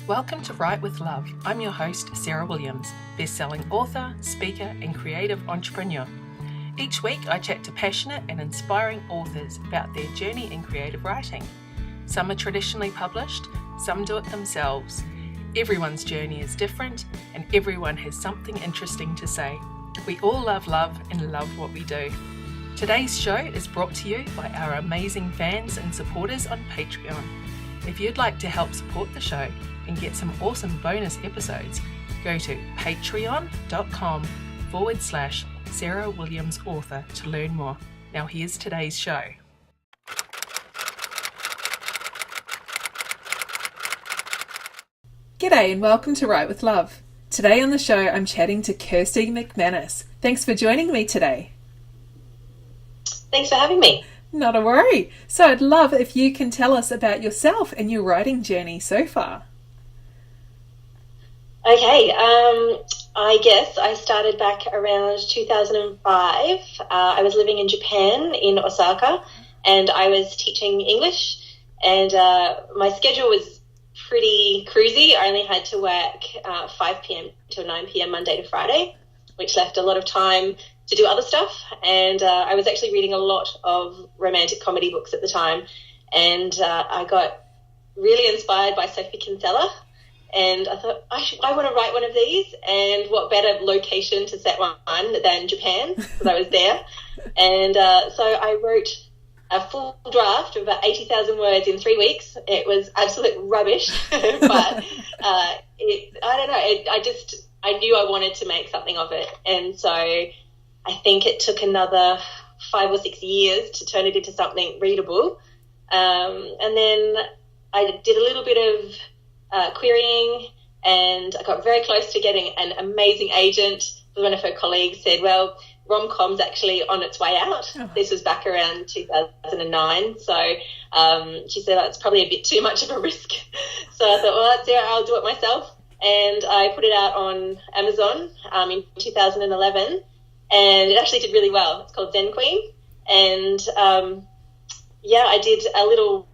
Welcome to Write with Love. I'm your host, Sarah Williams, best-selling author, speaker, and creative entrepreneur. Each week, I chat to passionate and inspiring authors about their journey in creative writing. Some are traditionally published, some do it themselves. Everyone's journey is different, and everyone has something interesting to say. We all love love and love what we do. Today's show is brought to you by our amazing fans and supporters on Patreon. If you'd like to help support the show and get some awesome bonus episodes, go to patreon.com/Sarah Williams Author to learn more. Now here's today's show. G'day and welcome to Write with Love. Today on the show I'm chatting to Kirsty McManus. Thanks for joining me today. Thanks for having me. Not a worry. So I'd love if you can tell us about yourself and your writing journey so far. Okay, I guess I started back around 2005. I was living in Japan, in Osaka, and I was teaching English, and my schedule was pretty cruisy. I only had to work 5 p.m. till 9 p.m. Monday to Friday, which left a lot of time to do other stuff, and I was actually reading a lot of romantic comedy books at the time, and I got really inspired by Sophie Kinsella. And I thought, I want to write one of these, and what better location to set one than Japan, because I was there. And so I wrote a full draft of about 80,000 words in 3 weeks. It was absolute rubbish, but I don't know, I knew I wanted to make something of it. And so I think it took another 5 or 6 years to turn it into something readable. And then I did a little bit of querying, and I got very close to getting an amazing agent. One of her colleagues said, well, rom-com's actually on its way out. Oh. This was back around 2009. So she said, that's probably a bit too much of a risk. So I thought, well, that's it, I'll do it myself. And I put it out on Amazon in 2011, and it actually did really well. It's called Zen Queen. And I did a little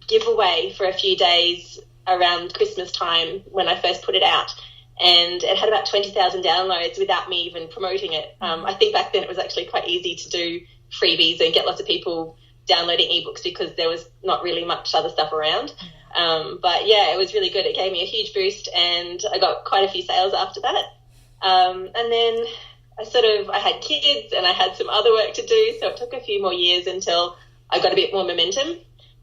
giveaway for a few days around Christmas time when I first put it out, and it had about 20,000 downloads without me even promoting it. I think back then it was actually quite easy to do freebies and get lots of people downloading ebooks because there was not really much other stuff around. But yeah, it was really good. It gave me a huge boost, and I got quite a few sales after that. And then I had kids and I had some other work to do, so it took a few more years until I got a bit more momentum.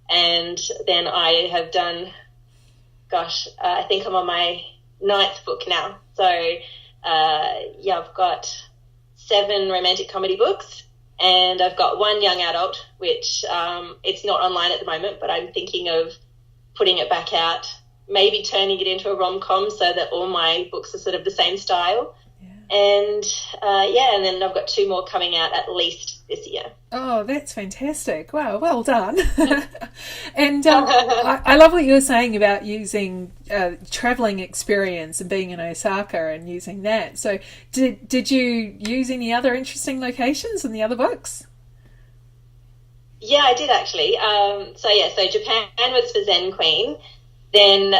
And then I have done, I think I'm on my 9th book now. So, I've got 7 romantic comedy books, and I've got 1 young adult, which it's not online at the moment, but I'm thinking of putting it back out, maybe turning it into a rom-com so that all my books are sort of the same style. And and then I've got 2 more coming out at least this year. Oh, that's fantastic. Wow, well done. And I love what you were saying about using travelling experience and being in Osaka and using that. So did you use any other interesting locations in the other books? Yeah, I did actually. So Japan was for Zen Queen. Then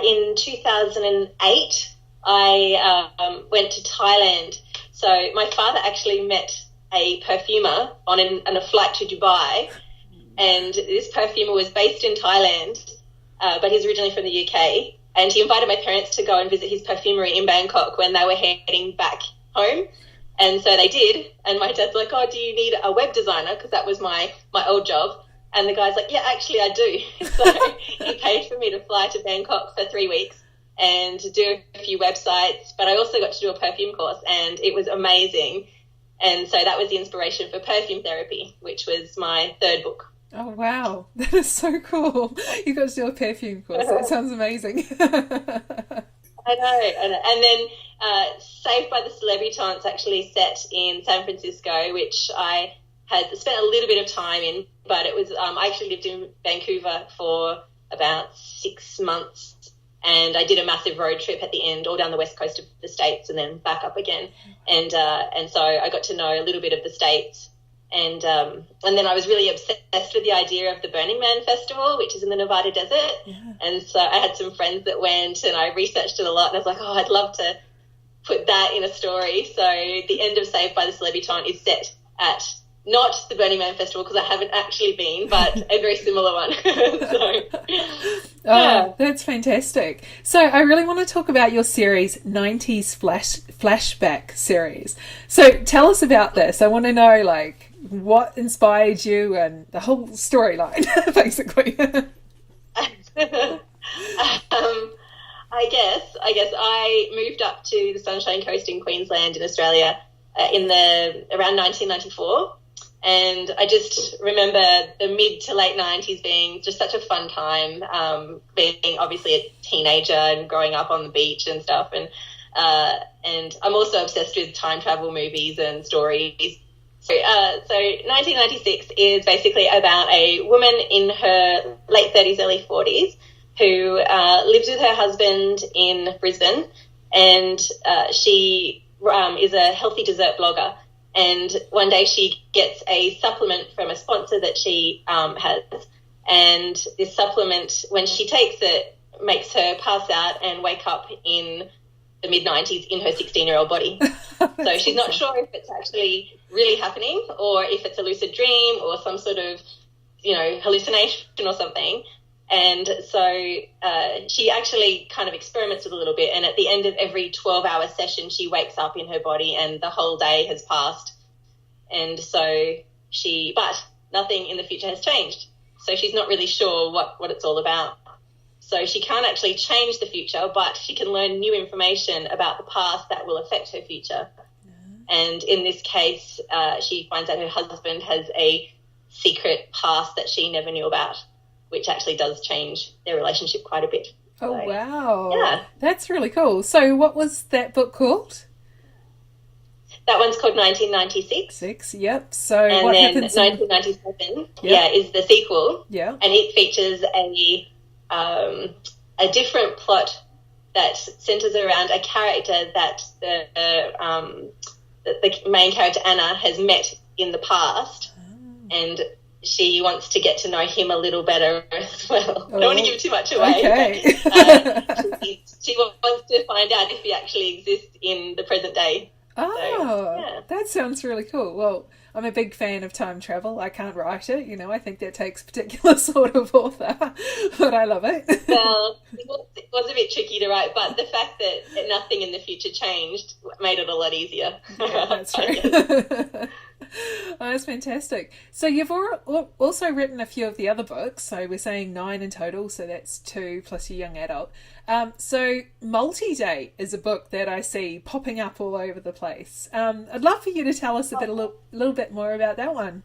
in 2008, I went to Thailand. So my father actually met a perfumer on a flight to Dubai, and this perfumer was based in Thailand, but he's originally from the UK, and he invited my parents to go and visit his perfumery in Bangkok when they were heading back home. And so they did, and my dad's like, oh, do you need a web designer? Because that was my old job. And the guy's like, yeah, actually I do. So he paid for me to fly to Bangkok for 3 weeks and do a few websites, but I also got to do a perfume course, and it was amazing. And so that was the inspiration for Perfume Therapy, which was my 3rd book. Oh, wow. That is so cool. You got to do a perfume course. That sounds amazing. I know. And then Saved by the Celebritante's actually set in San Francisco, which I had spent a little bit of time in, but it was I actually lived in Vancouver for about 6 months. And I did a massive road trip at the end, all down the west coast of the States and then back up again. And so I got to know a little bit of the States And then I was really obsessed with the idea of the Burning Man Festival, which is in the Nevada desert. Yeah. And so I had some friends that went, and I researched it a lot, and I was like, oh, I'd love to put that in a story. So the end of Saved by the Celebriton is set at not the Burning Man Festival, because I haven't actually been, but a very similar one. That's fantastic. So I really want to talk about your series, 90s Flashback series. So tell us about this. I want to know, like, what inspired you and the whole storyline, basically. I guess I moved up to the Sunshine Coast in Queensland in Australia around 1994. And I just remember the mid to late 90s being just such a fun time, being obviously a teenager and growing up on the beach and stuff. And I'm also obsessed with time travel movies and stories. So 1996 is basically about a woman in her late 30s, early 40s who lives with her husband in Brisbane, and she is a healthy dessert blogger. And one day she gets a supplement from a sponsor that she has, and this supplement, when she takes it, makes her pass out and wake up in the mid-90s in her 16-year-old body. So she's not sure if it's actually really happening or if it's a lucid dream or some sort of, hallucination or something. And so she actually kind of experiments with a little bit, and at the end of every 12-hour session she wakes up in her body and the whole day has passed. And so but nothing in the future has changed. So she's not really sure what it's all about. So she can't actually change the future, but she can learn new information about the past that will affect her future. Mm-hmm. And in this case, she finds out her husband has a secret past that she never knew about, which actually does change their relationship quite a bit. Oh, so, wow. Yeah. That's really cool. So what was that book called? That one's called 1996. Yep. So and what then happens 1997, is the sequel. Yeah. And it features a different plot that centres around a character that the main character, Anna, has met in the past. And she wants to get to know him a little better as well. I don't want to give too much away. Okay. But, she wants to find out if he actually exists in the present day. Oh, that sounds really cool. Well, I'm a big fan of time travel. I can't write it, I think that takes a particular sort of author, but I love it. Well, it was a bit tricky to write, but the fact that nothing in the future changed made it a lot easier. Yeah, that's true. Oh, that's fantastic. So you've also written a few of the other books. So we're saying 9 in total. So that's 2 plus your young adult. So Multi-Date is a book that I see popping up all over the place. I'd love for you to tell us a little bit more about that one.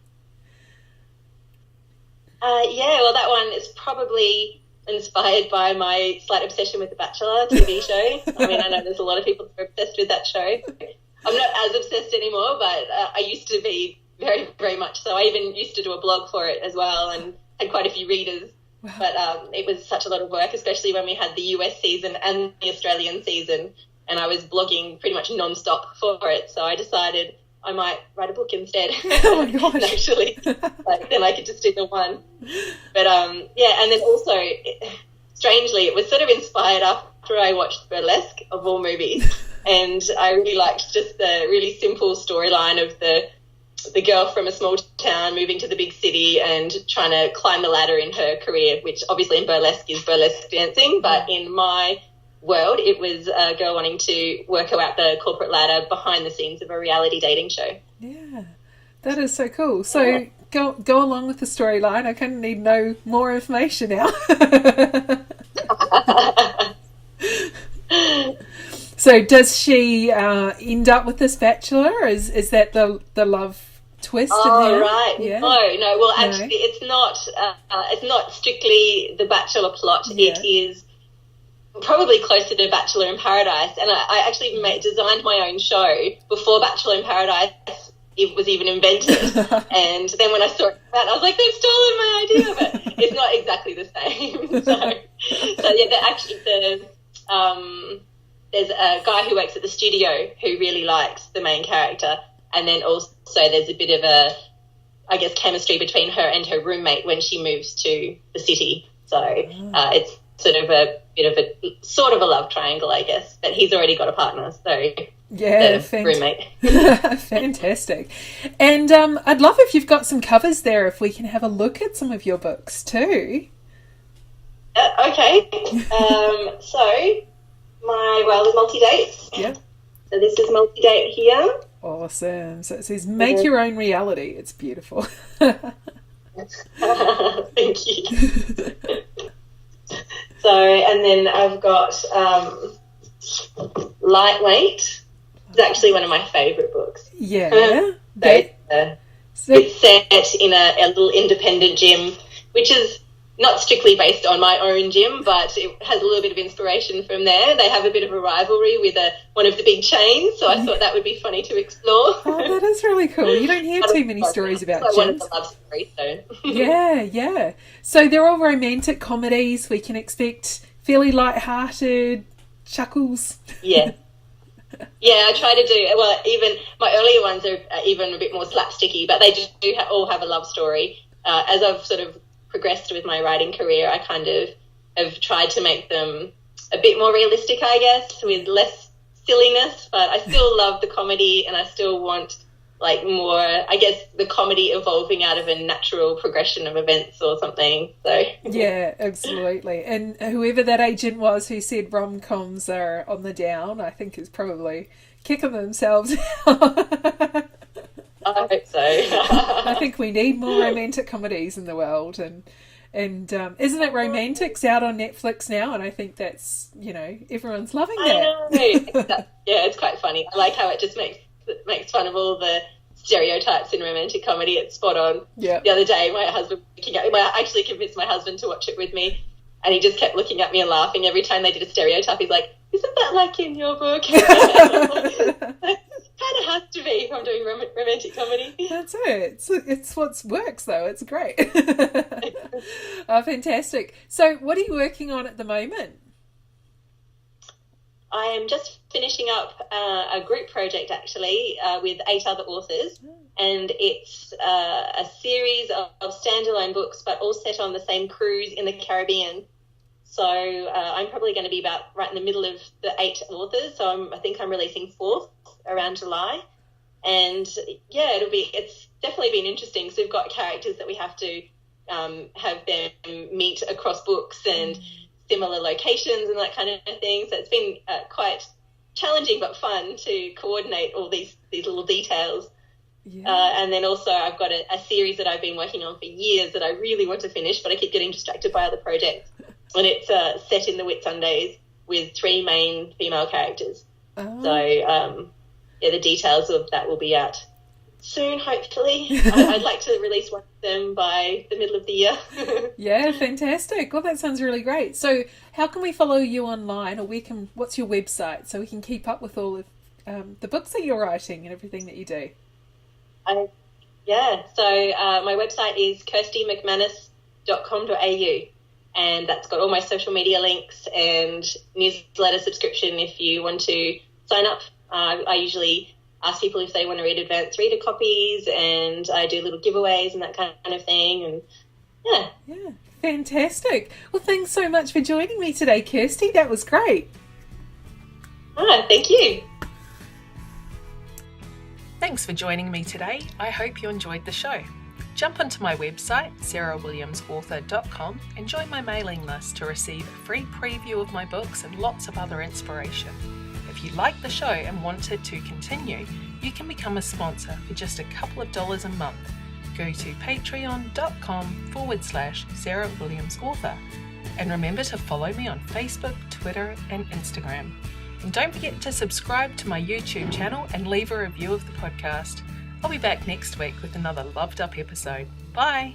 Well, that one is probably inspired by my slight obsession with The Bachelor TV show. I mean, I know there's a lot of people who are obsessed with that show. I'm not as obsessed anymore, but I used to be very, very much so. I even used to do a blog for it as well and had quite a few readers. Wow. But it was such a lot of work, especially when we had the US season and the Australian season, and I was blogging pretty much non-stop for it. So I decided I might write a book instead. Oh my gosh. Actually, then I could just do the one. But and then also, strangely, it was sort of inspired after I watched Burlesque, of all movies. And I really liked just the really simple storyline of the girl from a small town moving to the big city and trying to climb the ladder in her career, which obviously in burlesque is burlesque dancing, but in my world it was a girl wanting to work her out the corporate ladder behind the scenes of a reality dating show. Yeah, that is so cool. So go along with the storyline. I kind of need to know more information now. So does she end up with this bachelor? Is that the love twist? Oh, in there? right. Yeah. No. Well, actually, it's not strictly the Bachelor plot. Yeah. It is probably closer to Bachelor in Paradise. And I actually designed my own show before Bachelor in Paradise it was even invented. And then when I saw it, I was like, they've stolen my idea, but it's not exactly the same. So there's a guy who works at the studio who really likes the main character, and then also there's a bit of I guess, chemistry between her and her roommate when she moves to the city. So it's sort of a love triangle, I guess, but he's already got a partner, so roommate. Fantastic. And I'd love if you've got some covers there, if we can have a look at some of your books too. Okay. So my world is multi-dates. Yeah. So this is multi-date here. Awesome. So it says make your own reality. It's beautiful. Thank you. So, and then I've got Lightweight. It's actually one of my favourite books. Yeah. It's set in a little independent gym, which is not strictly based on my own gym, but it has a little bit of inspiration from there. They have a bit of a rivalry with one of the big chains, so I thought that would be funny to explore. Oh, that is really cool. You don't hear too many stories about gyms. One of the love stories, so. Yeah. So they're all romantic comedies. We can expect fairly light-hearted chuckles. Yeah. Yeah, I try to do, well, even my earlier ones are even a bit more slapsticky, but they just do all have a love story. As I've sort of progressed with my writing career, I kind of have tried to make them a bit more realistic, I guess, with less silliness, but I still love the comedy and I still want like more, I guess, the comedy evolving out of a natural progression of events or something. So yeah, absolutely. And whoever that agent was who said rom-coms are on the down, I think is probably kicking themselves out. I hope so. I think we need more romantic comedies in the world, and isn't it Romantics out on Netflix now? And I think that's, everyone's loving that. I know. Yeah, it's quite funny. I like how it just makes fun of all the stereotypes in romantic comedy. It's spot on. Yeah. The other day, my husband I actually convinced my husband to watch it with me, and he just kept looking at me and laughing every time they did a stereotype. He's like, "Isn't that like in your book?" Kind of has to be if I'm doing romantic comedy. That's it. It's what works, though. It's great. Oh, fantastic. So what are you working on at the moment? I am just finishing up a group project, actually, with 8 other authors, and it's a series of standalone books, but all set on the same cruise in the Caribbean. So I'm probably going to be about right in the middle of the 8 authors, so I think I'm releasing 4th around July. And, yeah, it's definitely been interesting. So we've got characters that we have to have them meet across books and similar locations and that kind of thing. So it's been quite challenging but fun to coordinate all these little details. Yeah. And then also I've got a series that I've been working on for years that I really want to finish, but I keep getting distracted by other projects. And it's set in the Whitsundays with 3 main female characters. Oh. So, the details of that will be out soon, hopefully. I'd like to release one of them by the middle of the year. Yeah, fantastic. Well, that sounds really great. So how can we follow you online, or what's your website so we can keep up with all of the books that you're writing and everything that you do? So my website is kirstymcmanus.com.au, and that's got all my social media links and newsletter subscription if you want to sign up. I usually ask people if they want to read advanced reader copies, and I do little giveaways and that kind of thing. And yeah, fantastic. Well, thanks so much for joining me today, Kirsty. That was great. Thank you. Thanks for joining me today. I hope you enjoyed the show. Jump onto my website, sarahwilliamsauthor.com, and join my mailing list to receive a free preview of my books and lots of other inspiration. If you like the show and want it to continue, you can become a sponsor for just a couple of dollars a month. Go to patreon.com/SarahWilliamsAuthor. And remember to follow me on Facebook, Twitter, and Instagram. And don't forget to subscribe to my YouTube channel and leave a review of the podcast. I'll be back next week with another loved up episode. Bye!